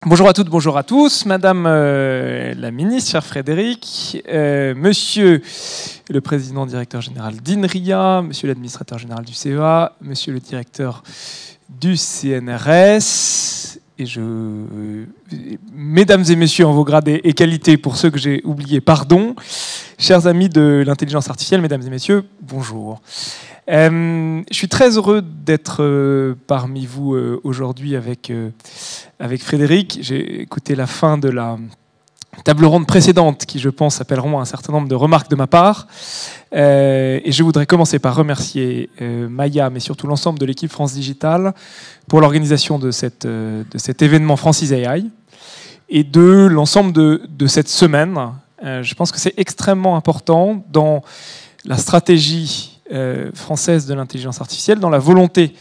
Bonjour à toutes, bonjour à tous. Madame la ministre, cher Frédéric, monsieur le président directeur général d'INRIA, monsieur l'administrateur général du CEA, monsieur le directeur du CNRS, mesdames et messieurs en vos grades et qualités, pour ceux que j'ai oubliés, pardon. Chers amis de l'intelligence artificielle, mesdames et messieurs, bonjour. Je suis très heureux d'être parmi vous aujourd'hui avec Frédéric. J'ai écouté la fin de la table ronde précédente qui, je pense, appelleront un certain nombre de remarques de ma part. Et je voudrais commencer par remercier Maya, mais surtout l'ensemble de l'équipe France Digital pour l'organisation de cet événement Francis AI et de l'ensemble de cette semaine. Je pense que c'est extrêmement important dans la stratégie française de l'intelligence artificielle, dans la volonté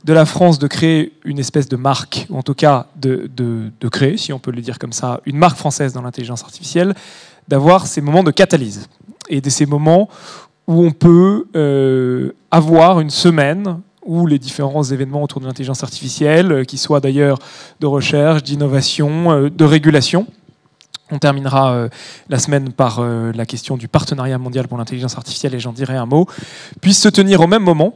de la France de créer une espèce de marque, ou en tout cas de créer, si on peut le dire comme ça, une marque française dans l'intelligence artificielle, d'avoir ces moments de catalyse et de ces moments où on peut avoir une semaine où les différents événements autour de l'intelligence artificielle, qui soient d'ailleurs de recherche, d'innovation, de régulation. On terminera la semaine par la question du partenariat mondial pour l'intelligence artificielle, et j'en dirai un mot, puissent se tenir au même moment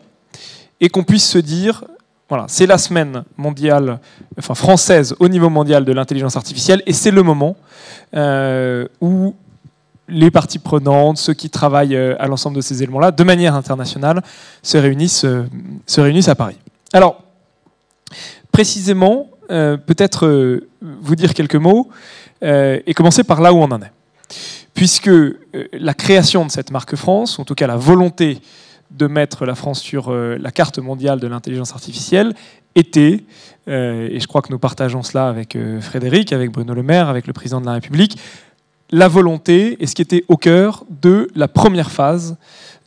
et qu'on puisse se dire, voilà, c'est la semaine mondiale, enfin française au niveau mondial de l'intelligence artificielle, et c'est le moment où les parties prenantes, ceux qui travaillent à l'ensemble de ces éléments-là, de manière internationale, se réunissent à Paris. Alors, précisément, peut-être vous dire quelques mots, et commencer par là où on en est. Puisque la création de cette marque France, en tout cas la volonté de mettre la France sur la carte mondiale de l'intelligence artificielle, était, et je crois que nous partageons cela avec Frédéric, avec Bruno Le Maire, avec le président de la République, la volonté et ce qui était au cœur de la première phase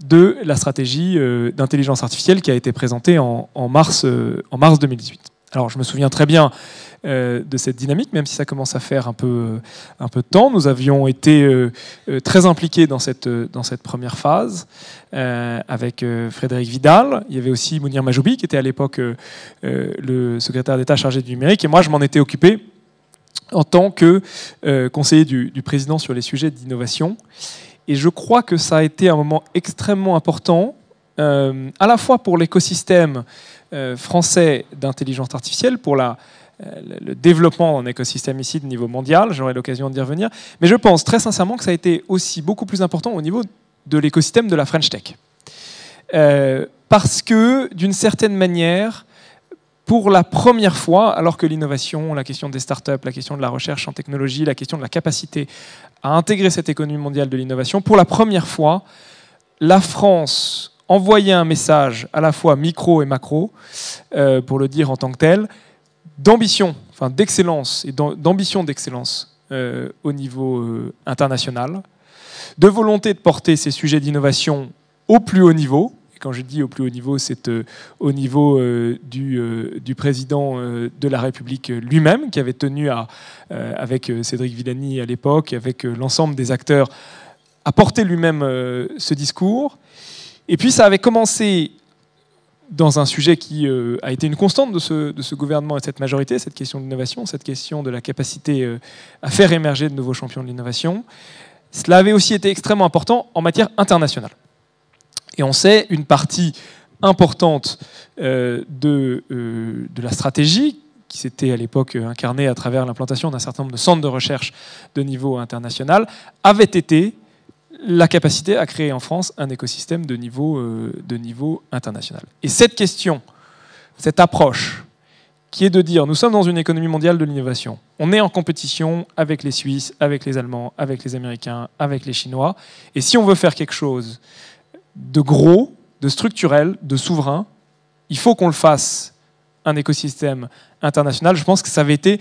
de la stratégie d'intelligence artificielle qui a été présentée en mars 2018. Alors je me souviens très bien de cette dynamique, même si ça commence à faire un peu de temps. Nous avions été très impliqués dans cette première phase avec Frédéric Vidal. Il y avait aussi Mounir Majoubi, qui était à l'époque le secrétaire d'État chargé du numérique. Et moi, je m'en étais occupé en tant que conseiller du président sur les sujets d'innovation. Et je crois que ça a été un moment extrêmement important, à la fois pour l'écosystème français d'intelligence artificielle, pour le développement d'un écosystème ici de niveau mondial, j'aurai l'occasion d'y revenir, mais je pense très sincèrement que ça a été aussi beaucoup plus important au niveau de l'écosystème de la French Tech. Parce que, d'une certaine manière, pour la première fois, alors que l'innovation, la question des startups, la question de la recherche en technologie, la question de la capacité à intégrer cette économie mondiale de l'innovation, pour la première fois, la France envoyait un message à la fois micro et macro, pour le dire en tant que tel, d'ambition, enfin d'excellence et d'ambition d'excellence au niveau international, de volonté de porter ces sujets d'innovation au plus haut niveau. Et quand je dis au plus haut niveau, c'est au niveau du président de la République lui-même, qui avait tenu avec Cédric Villani à l'époque, avec l'ensemble des acteurs, à porter lui-même ce discours. Et puis ça avait commencé dans un sujet qui a été une constante de ce gouvernement et de cette majorité, cette question de l'innovation, cette question de la capacité à faire émerger de nouveaux champions de l'innovation. Cela avait aussi été extrêmement important en matière internationale. Et on sait une partie importante de la stratégie qui s'était à l'époque incarnée à travers l'implantation d'un certain nombre de centres de recherche de niveau international, avait été la capacité à créer en France un écosystème de niveau international. Et cette question, cette approche, qui est de dire nous sommes dans une économie mondiale de l'innovation, on est en compétition avec les Suisses, avec les Allemands, avec les Américains, avec les Chinois, et si on veut faire quelque chose de gros, de structurel, de souverain, il faut qu'on le fasse un écosystème international. Je pense que ça avait été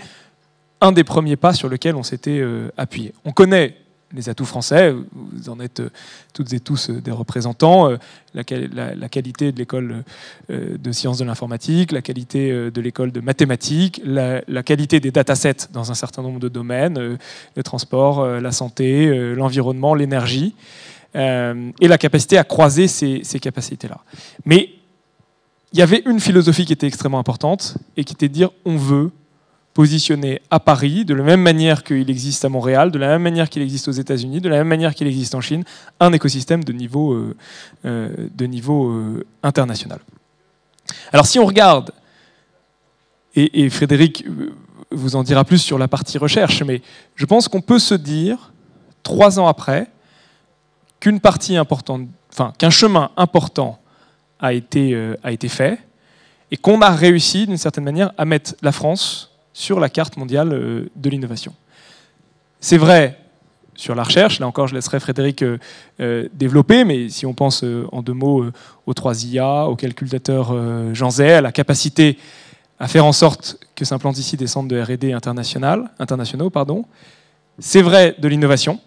un des premiers pas sur lequel on s'était appuyé. On connaît les atouts français, vous en êtes toutes et tous des représentants, la qualité de l'école de sciences de l'informatique, la qualité de l'école de mathématiques, la qualité des datasets dans un certain nombre de domaines, le transport, la santé, l'environnement, l'énergie, et la capacité à croiser ces capacités-là. Mais il y avait une philosophie qui était extrêmement importante et qui était de dire on veut positionné à Paris, de la même manière qu'il existe à Montréal, de la même manière qu'il existe aux États-Unis, de la même manière qu'il existe en Chine, un écosystème de niveau international. Alors si on regarde, et Frédéric vous en dira plus sur la partie recherche, mais je pense qu'on peut se dire, 3 ans après, qu'une partie importante, enfin qu'un chemin important a été fait, et qu'on a réussi d'une certaine manière à mettre la France sur la carte mondiale de l'innovation. C'est vrai sur la recherche, là encore je laisserai Frédéric développer, mais si on pense en 2 mots aux 3 IA, au calculateur Jean Zay, à la capacité à faire en sorte que s'implantent ici des centres de R&D internationaux, c'est vrai de l'innovation,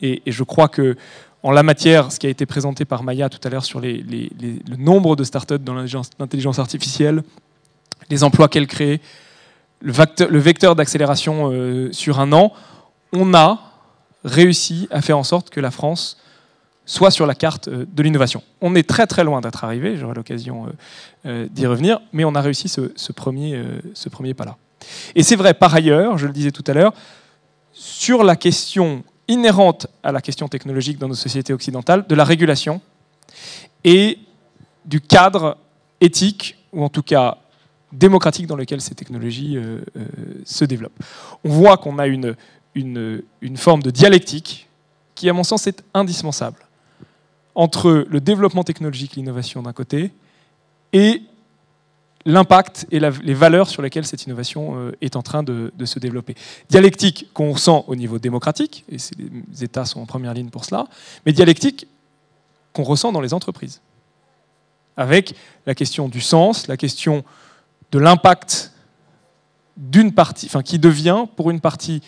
et je crois que en la matière, ce qui a été présenté par Maya tout à l'heure sur le nombre de startups dans l'intelligence artificielle, les emplois qu'elle crée, le vecteur d'accélération sur 1 an, on a réussi à faire en sorte que la France soit sur la carte de l'innovation. On est très très loin d'être arrivé, j'aurai l'occasion d'y revenir, mais on a réussi ce premier pas-là. Et c'est vrai par ailleurs, je le disais tout à l'heure, sur la question inhérente à la question technologique dans nos sociétés occidentales, de la régulation et du cadre éthique, ou en tout cas démocratique dans lequel ces technologies se développent. On voit qu'on a une forme de dialectique qui, à mon sens, est indispensable entre le développement technologique, l'innovation d'un côté, et l'impact et les valeurs sur lesquelles cette innovation est en train de se développer. Dialectique qu'on ressent au niveau démocratique, et les États sont en première ligne pour cela, mais dialectique qu'on ressent dans les entreprises, avec la question du sens, la question de l'impact d'une partie, enfin qui devient pour une partie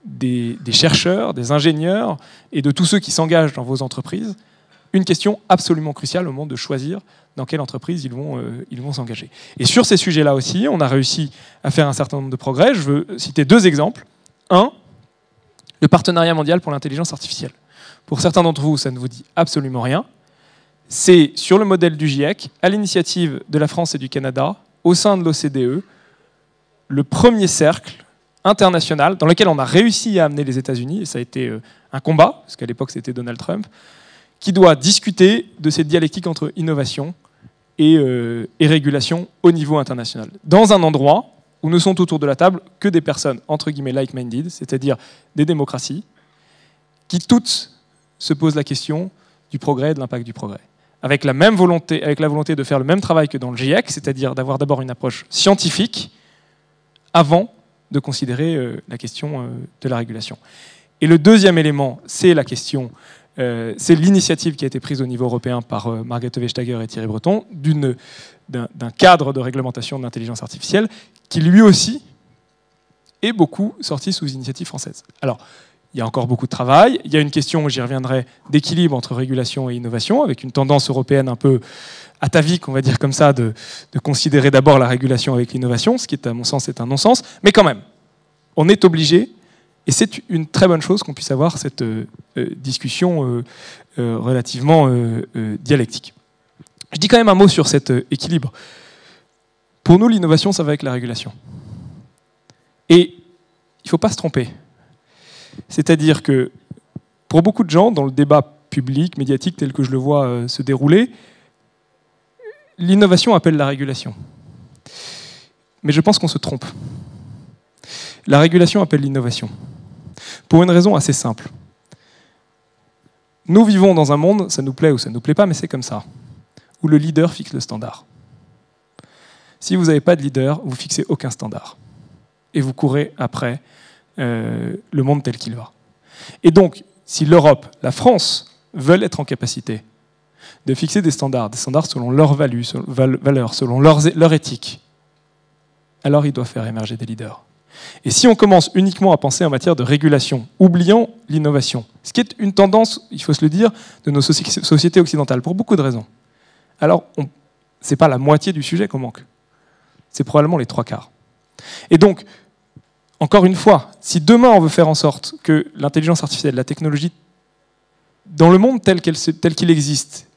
des chercheurs, des ingénieurs et de tous ceux qui s'engagent dans vos entreprises, une question absolument cruciale au moment de choisir dans quelle entreprise ils vont s'engager. Et sur ces sujets-là aussi, on a réussi à faire un certain nombre de progrès. Je veux citer 2 exemples. 1, le partenariat mondial pour l'intelligence artificielle. Pour certains d'entre vous, ça ne vous dit absolument rien. C'est sur le modèle du GIEC, à l'initiative de la France et du Canada, au sein de l'OCDE, le premier cercle international dans lequel on a réussi à amener les États-Unis, et ça a été un combat, parce qu'à l'époque c'était Donald Trump, qui doit discuter de cette dialectique entre innovation et régulation au niveau international. Dans un endroit où ne sont autour de la table que des personnes, entre guillemets, like-minded, c'est-à-dire des démocraties, qui toutes se posent la question du progrès et de l'impact du progrès. Avec la volonté de faire le même travail que dans le GIEC, c'est-à-dire d'avoir d'abord une approche scientifique avant de considérer la question de la régulation. Et le deuxième élément, c'est la question, c'est l'initiative qui a été prise au niveau européen par Margrethe Vestager et Thierry Breton d'un cadre de réglementation de l'intelligence artificielle qui lui aussi est beaucoup sorti sous initiative française. Alors, il y a encore beaucoup de travail. Il y a une question, j'y reviendrai, d'équilibre entre régulation et innovation, avec une tendance européenne un peu atavique, on va dire comme ça, de considérer d'abord la régulation avec l'innovation, ce qui, à mon sens, est un non-sens. Mais quand même, on est obligé, et c'est une très bonne chose qu'on puisse avoir cette discussion relativement dialectique. Je dis quand même un mot sur cet équilibre. Pour nous, l'innovation, ça va avec la régulation. Et il ne faut pas se tromper. C'est-à-dire que pour beaucoup de gens, dans le débat public, médiatique, tel que je le vois se dérouler, l'innovation appelle la régulation. Mais je pense qu'on se trompe. La régulation appelle l'innovation. Pour une raison assez simple. Nous vivons dans un monde, ça nous plaît ou ça ne nous plaît pas, mais c'est comme ça, où le leader fixe le standard. Si vous n'avez pas de leader, vous ne fixez aucun standard. Et vous courez après le monde tel qu'il va. Et donc, si l'Europe, la France, veulent être en capacité de fixer des standards selon leurs valeurs, selon leur éthique, alors ils doivent faire émerger des leaders. Et si on commence uniquement à penser en matière de régulation, oubliant l'innovation, ce qui est une tendance, il faut se le dire, de nos sociétés occidentales, pour beaucoup de raisons, alors ce n'est pas la moitié du sujet qu'on manque. C'est probablement les 3/4. Et donc, encore une fois, si demain on veut faire en sorte que l'intelligence artificielle, la technologie, dans le monde tel qu'il existe,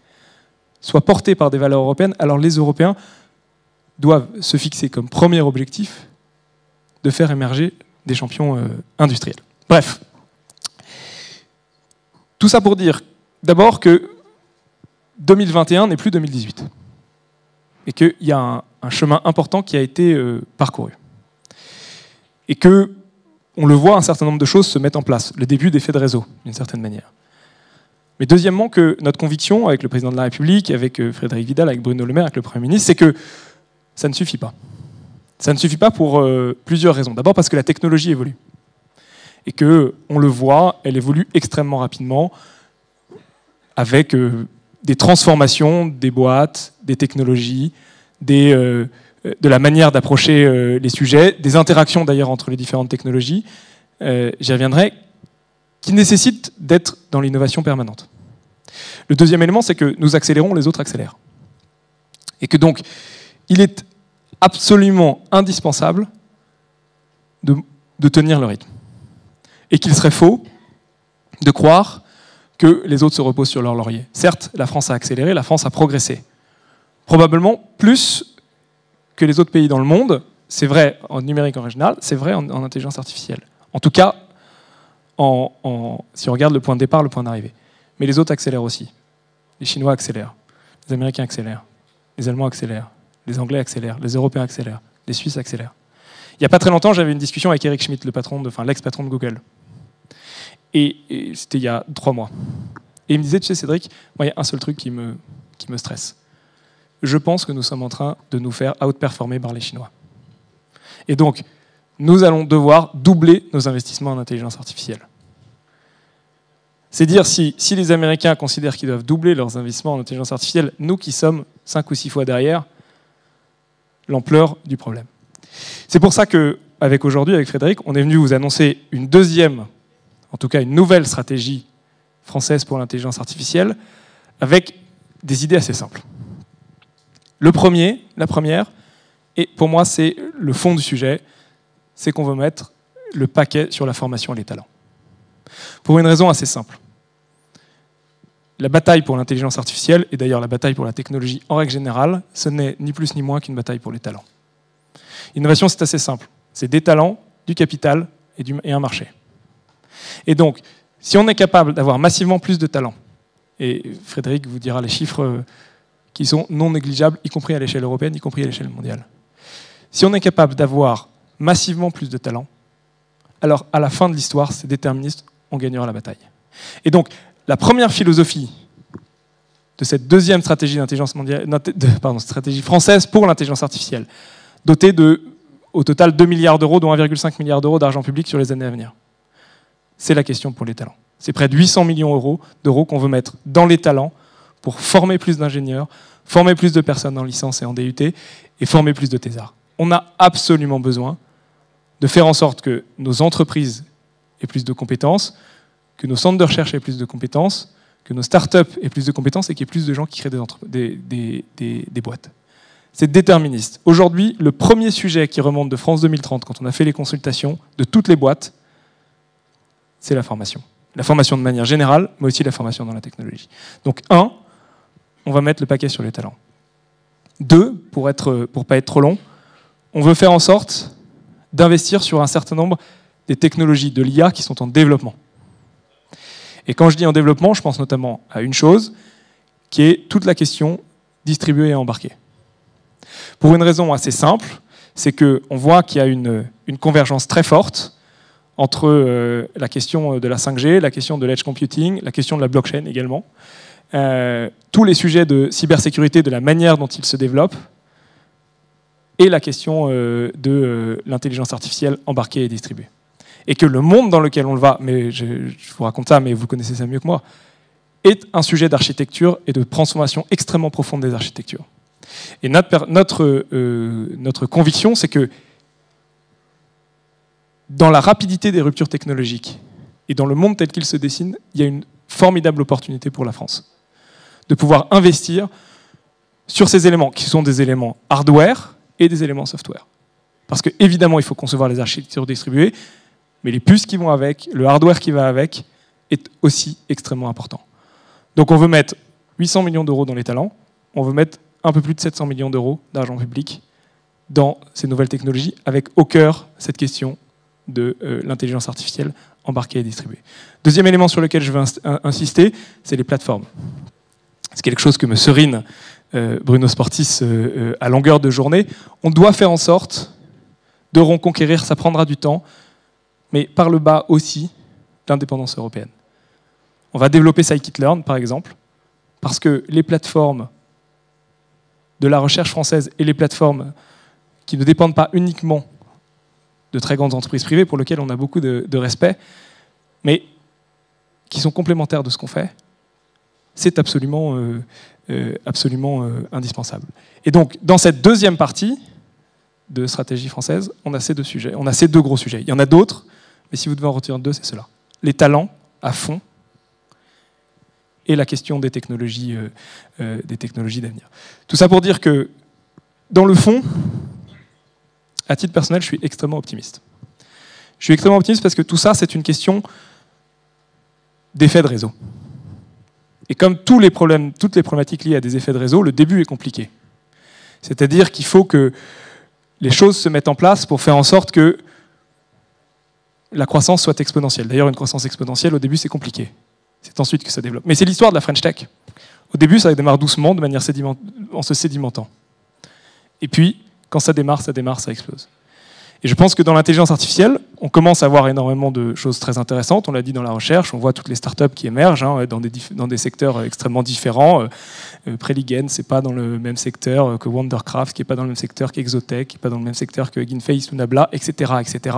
soit portée par des valeurs européennes, alors les Européens doivent se fixer comme premier objectif de faire émerger des champions industriels. Bref. Tout ça pour dire d'abord que 2021 n'est plus 2018. Et qu'il y a un chemin important qui a été parcouru. Et que, on le voit, un certain nombre de choses se mettent en place. Le début d'effets de réseau, d'une certaine manière. Mais deuxièmement, que notre conviction, avec le président de la République, avec Frédérique Vidal, avec Bruno Le Maire, avec le Premier ministre, c'est que ça ne suffit pas. Ça ne suffit pas pour plusieurs raisons. D'abord parce que la technologie évolue. Et que, on le voit, elle évolue extrêmement rapidement, avec des transformations des boîtes, des technologies, de la manière d'approcher les sujets, des interactions d'ailleurs entre les différentes technologies, j'y reviendrai, qui nécessitent d'être dans l'innovation permanente. Le deuxième élément, c'est que nous accélérons, les autres accélèrent. Et que donc, il est absolument indispensable de tenir le rythme. Et qu'il serait faux de croire que les autres se reposent sur leur laurier. Certes, la France a accéléré, la France a progressé. Probablement plus que les autres pays dans le monde, c'est vrai en numérique en régional, c'est vrai en intelligence artificielle. En tout cas, si on regarde le point de départ, le point d'arrivée. Mais les autres accélèrent aussi. Les Chinois accélèrent, les Américains accélèrent, les Allemands accélèrent, les Anglais accélèrent, les Européens accélèrent, les Suisses accélèrent. Il n'y a pas très longtemps, j'avais une discussion avec Eric Schmidt, l'ex-patron de Google. Et c'était il y a 3 mois. Et il me disait, tu sais Cédric, moi il y a un seul truc qui me stresse. Je pense que nous sommes en train de nous faire outperformer par les Chinois. Et donc, nous allons devoir doubler nos investissements en intelligence artificielle. C'est dire, si les Américains considèrent qu'ils doivent doubler leurs investissements en intelligence artificielle, nous qui sommes 5 ou 6 fois derrière, l'ampleur du problème. C'est pour ça qu'avec aujourd'hui, avec Frédéric, on est venu vous annoncer une deuxième, en tout cas une nouvelle stratégie française pour l'intelligence artificielle, avec des idées assez simples. La première, et pour moi c'est le fond du sujet, c'est qu'on veut mettre le paquet sur la formation et les talents. Pour une raison assez simple. La bataille pour l'intelligence artificielle, et d'ailleurs la bataille pour la technologie en règle générale, ce n'est ni plus ni moins qu'une bataille pour les talents. L'innovation, c'est assez simple. C'est des talents, du capital et un marché. Et donc, si on est capable d'avoir massivement plus de talents, et Frédéric vous dira les chiffres qui sont non négligeables, y compris à l'échelle européenne, y compris à l'échelle mondiale. Si on est capable d'avoir massivement plus de talents, alors à la fin de l'histoire, c'est déterministe, on gagnera la bataille. Et donc, la première philosophie de cette deuxième stratégie d'intelligence mondiale, stratégie française pour l'intelligence artificielle, dotée de, au total, 2 milliards d'euros, dont 1,5 milliard d'euros d'argent public sur les années à venir. C'est la question pour les talents. C'est près de 800 millions d'euros qu'on veut mettre dans les talents pour former plus d'ingénieurs, former plus de personnes en licence et en DUT, et former plus de thésards. On a absolument besoin de faire en sorte que nos entreprises aient plus de compétences, que nos centres de recherche aient plus de compétences, que nos startups aient plus de compétences et qu'il y ait plus de gens qui créent des boîtes. C'est déterministe. Aujourd'hui, le premier sujet qui remonte de France 2030, quand on a fait les consultations de toutes les boîtes, c'est la formation. La formation de manière générale, mais aussi la formation dans la technologie. Donc, 1, on va mettre le paquet sur les talents. 2, pour pas être trop long, on veut faire en sorte d'investir sur un certain nombre des technologies de l'IA qui sont en développement. Et quand je dis en développement, je pense notamment à une chose, qui est toute la question distribuée et embarquée. Pour une raison assez simple, c'est qu'on voit qu'il y a une convergence très forte entre la question de la 5G, la question de l'edge computing, la question de la blockchain également, tous les sujets de cybersécurité, de la manière dont ils se développent, et la question de l'intelligence artificielle embarquée et distribuée. Et que le monde dans lequel on le va, mais je vous raconte ça, mais vous connaissez ça mieux que moi, est un sujet d'architecture et de transformation extrêmement profonde des architectures. Et notre conviction, c'est que dans la rapidité des ruptures technologiques et dans le monde tel qu'il se dessine, il y a une formidable opportunité pour la France de pouvoir investir sur ces éléments qui sont des éléments hardware et des éléments software. Parce qu'évidemment, il faut concevoir les architectures distribuées, mais les puces qui vont avec, le hardware qui va avec, est aussi extrêmement important. Donc on veut mettre 800 millions d'euros dans les talents, on veut mettre un peu plus de 700 millions d'euros d'argent public dans ces nouvelles technologies, avec au cœur cette question de l'intelligence artificielle embarquée et distribuée. Deuxième élément sur lequel je veux insister, c'est les plateformes. C'est quelque chose que me serine Bruno Sportis à longueur de journée. On doit faire en sorte de reconquérir, ça prendra du temps, mais par le bas aussi, l'indépendance européenne. On va développer Scikit-learn, par exemple, parce que les plateformes de la recherche française et les plateformes qui ne dépendent pas uniquement de très grandes entreprises privées, pour lesquelles on a beaucoup de respect, mais qui sont complémentaires de ce qu'on fait, c'est absolument indispensable. Et donc, dans cette deuxième partie de stratégie française, on a ces deux sujets, on a ces deux gros sujets. Il y en a d'autres, mais si vous devez en retenir deux, c'est cela. Les talents, à fond, et la question des technologies d'avenir. Tout ça pour dire que, dans le fond, à titre personnel, je suis extrêmement optimiste. Je suis extrêmement optimiste parce que tout ça, c'est une question d'effet de réseau. Et comme toutes les problématiques liées à des effets de réseau, le début est compliqué. C'est-à-dire qu'il faut que les choses se mettent en place pour faire en sorte que la croissance soit exponentielle. D'ailleurs, une croissance exponentielle, au début, c'est compliqué. C'est ensuite que ça développe. Mais c'est l'histoire de la French Tech. Au début, ça démarre doucement, de manière en se sédimentant. Et puis, quand ça démarre, ça explose. Et je pense que dans l'intelligence artificielle, on commence à voir énormément de choses très intéressantes. On l'a dit dans la recherche, on voit toutes les startups qui émergent dans des secteurs extrêmement différents. Preligen, c'est pas dans le même secteur que Wondercraft, qui n'est pas dans le même secteur qu'Exotech, qui n'est pas dans le même secteur que Ginface ou Nabla, etc., etc.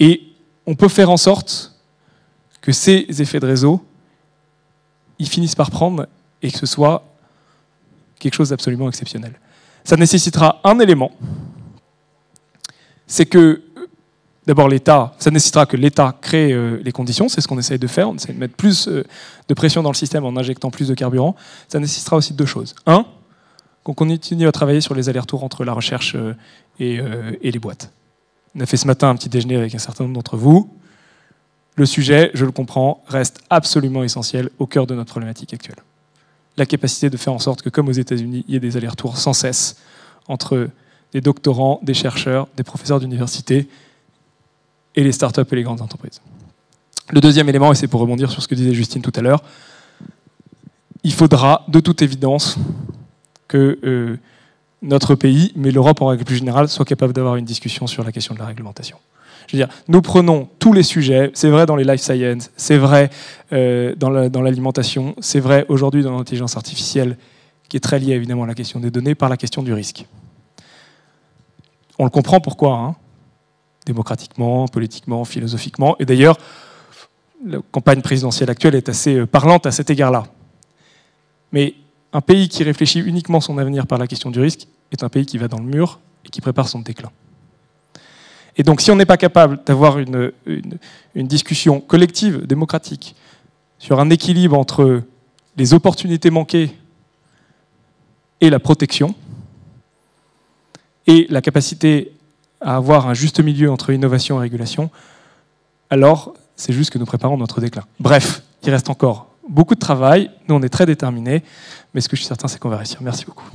Et on peut faire en sorte que ces effets de réseau, ils finissent par prendre et que ce soit quelque chose d'absolument exceptionnel. Ça nécessitera un élément, c'est que, d'abord ça nécessitera que l'État crée les conditions, c'est ce qu'on essaye de faire, on essaie de mettre plus de pression dans le système en injectant plus de carburant. Ça nécessitera aussi deux choses. Un, qu'on continue à travailler sur les allers-retours entre la recherche et les boîtes. On a fait ce matin un petit déjeuner avec un certain nombre d'entre vous. Le sujet, je le comprends, reste absolument essentiel au cœur de notre problématique actuelle. La capacité de faire en sorte que, comme aux États-Unis, il y ait des allers-retours sans cesse entre des doctorants, des chercheurs, des professeurs d'université et les startups et les grandes entreprises. Le deuxième élément, et c'est pour rebondir sur ce que disait Justine tout à l'heure, il faudra de toute évidence que notre pays, mais l'Europe en règle plus générale, soit capable d'avoir une discussion sur la question de la réglementation. Je veux dire, nous prenons tous les sujets, c'est vrai dans les life sciences, c'est vrai dans l'alimentation, c'est vrai aujourd'hui dans l'intelligence artificielle, qui est très liée évidemment à la question des données, par la question du risque. On le comprend pourquoi, hein, démocratiquement, politiquement, philosophiquement, et d'ailleurs, la campagne présidentielle actuelle est assez parlante à cet égard-là. Mais un pays qui réfléchit uniquement son avenir par la question du risque est un pays qui va dans le mur et qui prépare son déclin. Et donc, si on n'est pas capable d'avoir une discussion collective, démocratique, sur un équilibre entre les opportunités manquées et la protection, et la capacité à avoir un juste milieu entre innovation et régulation, alors c'est juste que nous préparons notre déclin. Bref, il reste encore beaucoup de travail, nous on est très déterminés, mais ce que je suis certain, c'est qu'on va réussir. Merci beaucoup.